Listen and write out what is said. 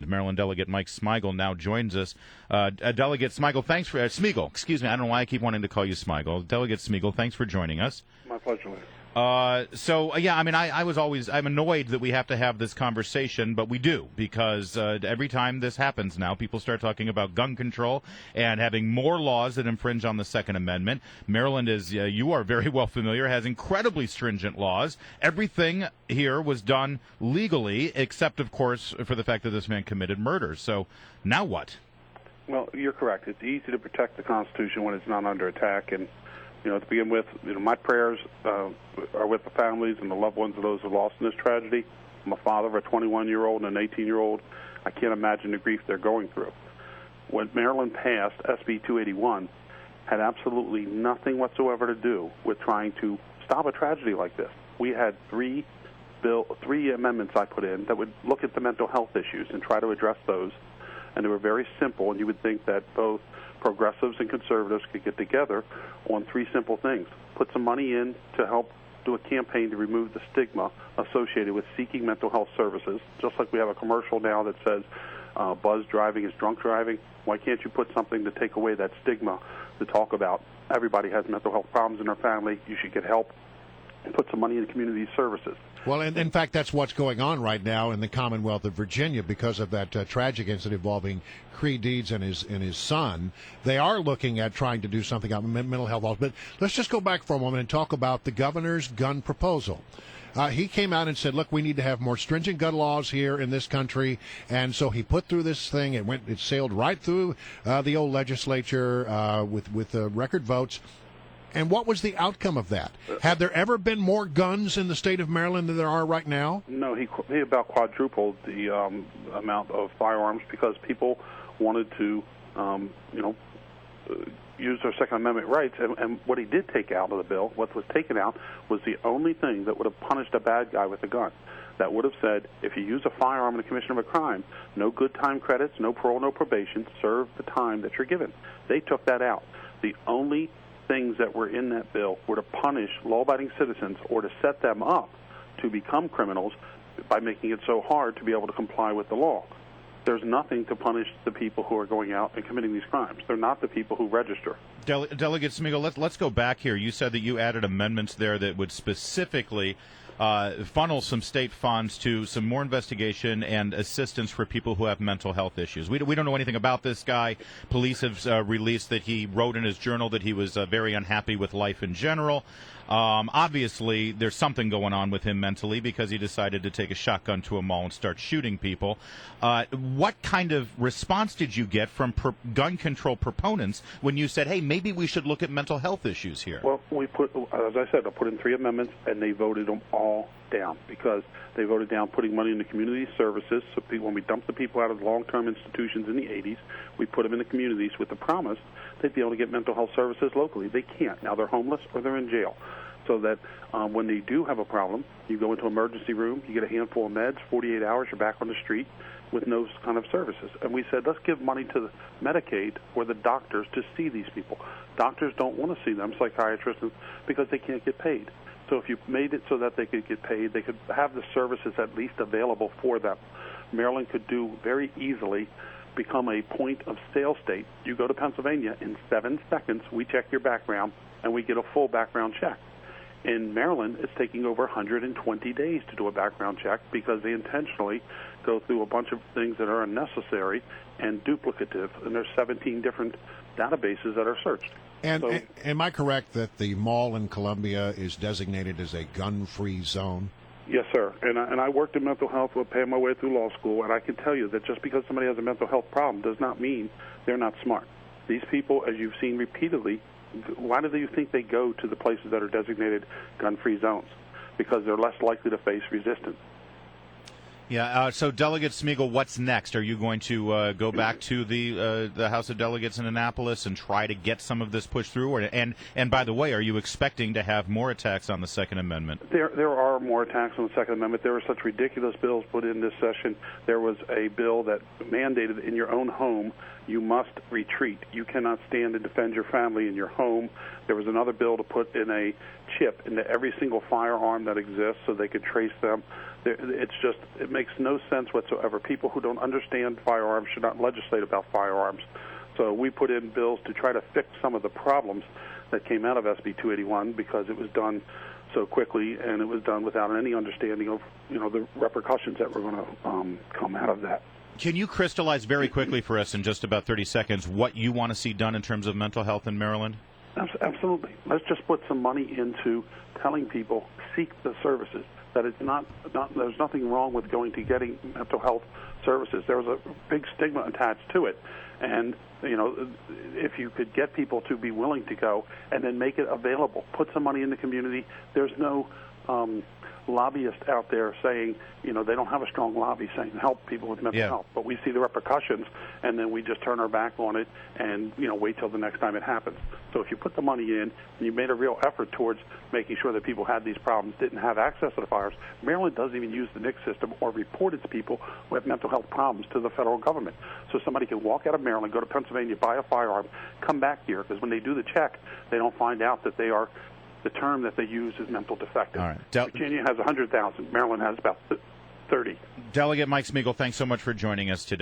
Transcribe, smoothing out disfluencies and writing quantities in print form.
Maryland Delegate Mike Smigiel now joins us. Delegate Smigiel, thanks for Smigiel. Excuse me, I don't know why I keep wanting to call you Smigiel. Delegate Smigiel, thanks for joining us. My pleasure. I'm annoyed that we have to have this conversation, but we do, because every time this happens now, people start talking about gun control and having more laws that infringe on the Second Amendment. Maryland, is you are very well familiar, has incredibly stringent laws. Everything here was done legally, except, of course, for the fact that this man committed murder. So now what? Well, you're correct. It's easy to protect the Constitution when it's not under attack, and to begin with, my prayers are with the families and the loved ones of those who lost in this tragedy. I'm a father of a 21-year-old and an 18-year-old. I can't imagine the grief they're going through. When Maryland passed SB 281, had absolutely nothing whatsoever to do with trying to stop a tragedy like this. We had three amendments I put in that would look at the mental health issues and try to address those, and they were very simple, and you would think that both progressives and conservatives could get together on three simple things. Put some money in to help do a campaign to remove the stigma associated with seeking mental health services, just like we have a commercial now that says buzz driving is drunk driving. Why can't you put something to take away that stigma to talk about everybody has mental health problems in their family, you should get help, and put some money into community services. Well, and in fact, that's what's going on right now in the Commonwealth of Virginia because of that tragic incident involving Creed Deeds and his son. They are looking at trying to do something about mental health laws. But let's just go back for a moment and talk about the governor's gun proposal. He came out and said, look, we need to have more stringent gun laws here in this country. And so he put through this thing. It sailed right through the old legislature with record votes. And what was the outcome of that? Have there ever been more guns in the state of Maryland than there are right now? No, he about quadrupled the amount of firearms because people wanted to, use their Second Amendment rights. And what he did take out of the bill, what was taken out, was the only thing that would have punished a bad guy with a gun. That would have said, if you use a firearm in the commission of a crime, no good time credits, no parole, no probation, serve the time that you're given. They took that out. The only things that were in that bill were to punish law-abiding citizens or to set them up to become criminals by making it so hard to be able to comply with the law. There's nothing to punish the people who are going out and committing these crimes. They're not the people who register. Delegate Smigiel, let's go back here. You said that you added amendments there that would specifically funnel some state funds to some more investigation and assistance for people who have mental health issues. We don't know anything about this guy. Police have released that he wrote in his journal that he was very unhappy with life in general. Obviously, there's something going on with him mentally because he decided to take a shotgun to a mall and start shooting people. What kind of response did you get from gun control proponents when you said, hey, maybe we should look at mental health issues here? Well, as I said, I put in three amendments, and they voted them all down because they voted down putting money into community services. So when we dumped the people out of long-term institutions in the 80s, we put them in the communities with the promise they'd be able to get mental health services locally. They can't. Now they're homeless or they're in jail. So that when they do have a problem, you go into an emergency room, you get a handful of meds, 48 hours, you're back on the street with no kind of services. And we said, let's give money to Medicaid or the doctors to see these people. Doctors don't want to see them, psychiatrists, because they can't get paid. So if you made it so that they could get paid, they could have the services at least available for them. Maryland could do very easily become a point of sale state. You go to Pennsylvania, in 7 seconds, we check your background, and we get a full background check. In Maryland, it's taking over 120 days to do a background check because they intentionally go through a bunch of things that are unnecessary and duplicative, and there's 17 different databases that are searched. And am I correct that the mall in Columbia is designated as a gun-free zone? Yes, sir. And I worked in mental health, paying my way through law school, and I can tell you that just because somebody has a mental health problem does not mean they're not smart. These people, as you've seen repeatedly, why do you think they go to the places that are designated gun-free zones? Because they're less likely to face resistance. Yeah. So, Delegate Smigiel, what's next? Are you going to go back to the House of Delegates in Annapolis and try to get some of this pushed through? And by the way, are you expecting to have more attacks on the Second Amendment? There are more attacks on the Second Amendment. There were such ridiculous bills put in this session. There was a bill that mandated in your own home you must retreat. You cannot stand and defend your family in your home. There was another bill to put in a chip into every single firearm that exists so they could trace them. It makes no sense whatsoever. People who don't understand firearms should not legislate about firearms. So we put in bills to try to fix some of the problems that came out of SB 281 because it was done so quickly and it was done without any understanding of the repercussions that were going to come out of that. Can you crystallize very quickly for us in just about 30 seconds what you want to see done in terms of mental health in Maryland? Absolutely. Let's just put some money into telling people seek the services. That it's not there's nothing wrong with going to getting mental health services. There was a big stigma attached to it, and if you could get people to be willing to go and then make it available, put some money in the community. There's no lobbyist out there saying, they don't have a strong lobby saying help people with mental health. But we see the repercussions, and then we just turn our back on it and, wait till the next time it happens. So if you put the money in and you made a real effort towards making sure that people had these problems, didn't have access to the firearms, Maryland doesn't even use the NICS system or report its people who have mental health problems to the federal government. So somebody can walk out of Maryland, go to Pennsylvania, buy a firearm, come back here, because when they do the check, they don't find out that the term that they use is mental defective. All right. Virginia has 100,000. Maryland has about 30. Delegate Mike Smigiel, thanks so much for joining us today.